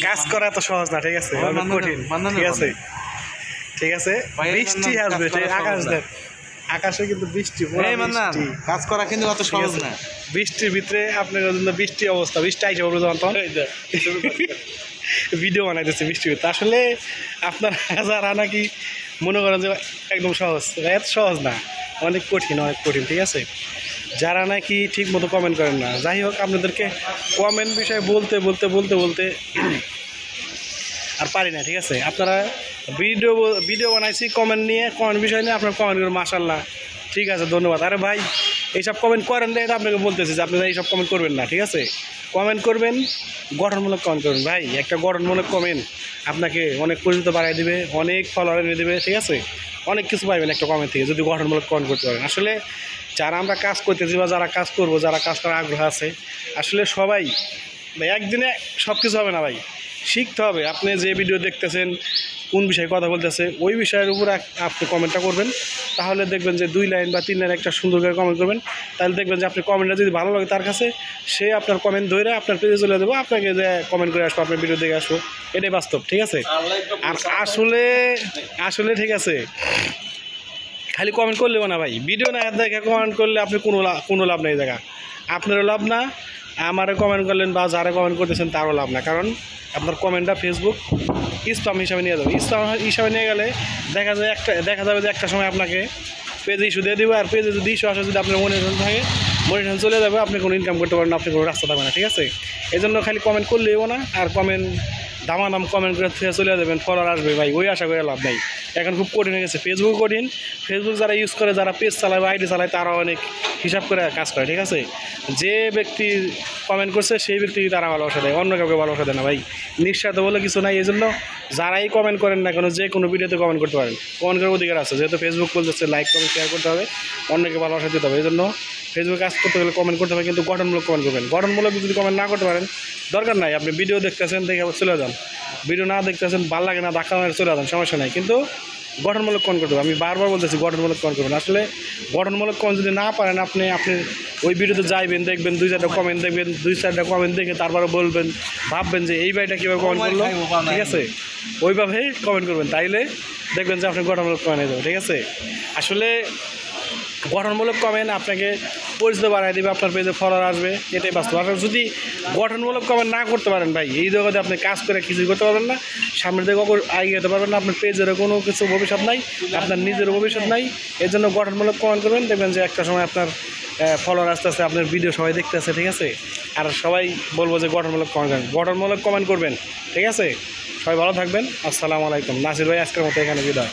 কাজ করা এত সহজ না, ঠিক আছে, অনেক কঠিন। ঠিক আছে, ঠিক আছে, বৃষ্টি আসবে, আকাশ দেখ, আকাশে কিন্তু বৃষ্টি, কাজ করা কিন্তু অত সহজ না। বৃষ্টির ভিতরে আপনার বৃষ্টি অবস্থা, বৃষ্টি আইসা বলবো তখন ভিডিও বানাইতেছে বৃষ্টির ভিতরে। আসলে আপনার যারা নাকি মনে করেন যে একদম সহজ, এত সহজ না, অনেক কঠিন, অনেক কঠিন। ঠিক আছে, যারা নাকি ঠিক মতো কমেন্ট করেন না, যাই হোক আপনাদেরকে কমেন্ট বিষয়ে বলতে বলতে বলতে বলতে আর পারি না। ঠিক আছে, আপনারা ভিডিও বানাইছি কমেন্ট নিয়ে, কমেন্ট বিষয় নিয়ে আপনারা কমেন্ট করেন, মাশাআল্লাহ, ঠিক আছে, ধন্যবাদ। আরে ভাই এইসব কমেন্ট করেন না, এটা আপনাকে বলতেছি যে আপনারা এইসব কমেন্ট করবেন না। ঠিক আছে, কমেন্ট করবেন, গঠনমূলক কমেন্ট করবেন ভাই। একটা গঠনমূলক কমেন্ট আপনাকে অনেক পরিচিত বাড়াই দেবে, অনেক ফলোয়ার এনে দেবে। ঠিক আছে, অনেক কিছু পাইবেন একটা কমেন্ট থেকে যদি গঠনমূলক কমেন্ট করতে পারেন। আসলে যারা আমরা কাজ করতেছি বা যারা কাজ করবো, যারা কাজ করার আগ্রহ আছে, আসলে সবাই ভাই একদিনে সব কিছু হবে না ভাই, শিখতে হবে। আপনি যে ভিডিও দেখতেছেন, কোন বিষয়ে কথা বলতেছে, ওই বিষয়ের উপর আপনি কমেন্টটা করবেন, তাহলে দেখবেন যে 2 লাইন বা 3 লাইন একটা সুন্দর করে কমেন্ট করবেন, তাহলে দেখবেন যে আপনি কমেন্টটা যদি ভালো লাগে তার কাছে, সে আপনার কমেন্ট ধরে আপনার পেজে চলে দেবো, আপনাকে যে কমেন্ট করে আসবো, আপনার ভিডিও দেখে আসবো, এটাই বাস্তব। ঠিক আছে, আর আসলে ঠিক আছে, খালি কমেন্ট করলেও না ভাই, ভিডিও না দেখে কমেন্ট করলে আপনি কোনো লাভ নেই, জায়গা আপনারও লাভ না, আমারও কমেন্ট করলেন বা যারা কমেন্ট করতেছেন তারও লাভ না। কারণ আপনার কমেন্টটা ফেসবুক স্প্যাম হিসাবে নিয়ে যাবে। স্প্যাম হিসাবে নিয়ে গেলে দেখা যাবে যে একটা সময় আপনাকে পেজে ইস্যু দিয়ে দেবে, আর পেজে যদি ইস্যু আসে, যদি আপনার মনিটন থাকে, মনিটন চলে যাবে, আপনি কোনো ইনকাম করতে পারেন না, আপনি কোনো রাস্তা থাকবে না। ঠিক আছে, এই জন্য খালি কমেন্ট করলেও না, আর কমেন্ট দামাদাম কমেন্ট করে চলে যাবেন, ফলোয়ার আসবে ভাই, ওই আশা করে লাভ নাই। এখন খুব কঠিন হয়ে গেছে, ফেসবুক কঠিন। ফেসবুক যারা ইউজ করে, যারা পেজ চালায় বা আইডি চালায়, তারা অনেক হিসাব করে কাজ করে। ঠিক আছে, যে ব্যক্তি কমেন্ট করছে সেই ব্যক্তি তারা ভালোবাসা দেয়, অন্য কাউকে ভালোবাসা দেয় না ভাই, নিঃস্বার্থ বলে কিছু নাই। এই জন্য যারাই কমেন্ট করেন না কেন, যে কোনো ভিডিওতে কমেন্ট করতে পারেন, কমেন্ট করার অধিকার আছে, যেহেতু ফেসবুক বলতেছে লাইক কমেন্ট শেয়ার করতে হবে, অন্যকে ভালোবাসা দিতে হবে। এই জন্য ফেসবুকে কাজ করতে গেলে কমেন্ট করতে হবে, কিন্তু গঠনমূলক কমেন্ট করবেন। গঠনমূলক যদি কমেন্ট না করতে পারেন, দরকার নাই, আপনি ভিডিও দেখতেছেন, দেখে চলে যান, ভিডিও না দেখতেছেন, ভালো লাগে না, ধাক্কা মারে চলে যান, সমস্যা নাই, কিন্তু গঠনমূলক কমেন্ট করতে হবে। আমি বারবার বলতেছি গঠনমূলক কমেন্ট করবেন। আসলে গঠনমূলক কমেন্ট যদি না পারেন, আপনি ওই ভিডিওতে যাইবেন, দেখবেন 2-4টা কমেন্ট দেখবেন, 2-4টা কমেন্ট দেখে তারপরে বলবেন, ভাববেন যে এই ভাইটা কীভাবে কমেন্ট করলো। ঠিক আছে, ওইভাবে কমেন্ট করবেন, তাইলে দেখবেন যে আপনি গঠনমূলক কমেন্ট হয়ে যাবে। ঠিক আছে, আসলে গঠনমূলক কমেন্ট আপনাকে পরিচিত বাড়াই দেবে, আপনার পেজে ফলোয়ার আসবে, এটাই বাস্তব। আপনার যদি গঠনমূলক কমেন্ট না করতে পারেন ভাই, এই জগতে আপনি কাজ করে কিছুই করতে পারবেন না, সামনের দিকে এগিয়ে যেতে পারবেন না, আপনার পেজেরও কোনো কিছু ভবিষ্যৎ নাই, আপনার নিজেরও ভবিষ্যৎ নাই। এর জন্য গঠনমূলক কমেন্ট করবেন, দেখবেন যে একটা সময় আপনার ফলোয়ার আস্তে আস্তে, আপনার ভিডিও সবাই দেখতে আসে। ঠিক আছে, আর সবাই বলবো যে গঠনমূলক কমেন্ট করবেন। ঠিক আছে, সবাই ভালো থাকবেন, আসসালামু আলাইকুম। নাসির ভাই আজকের মতো এখানে বিদায়।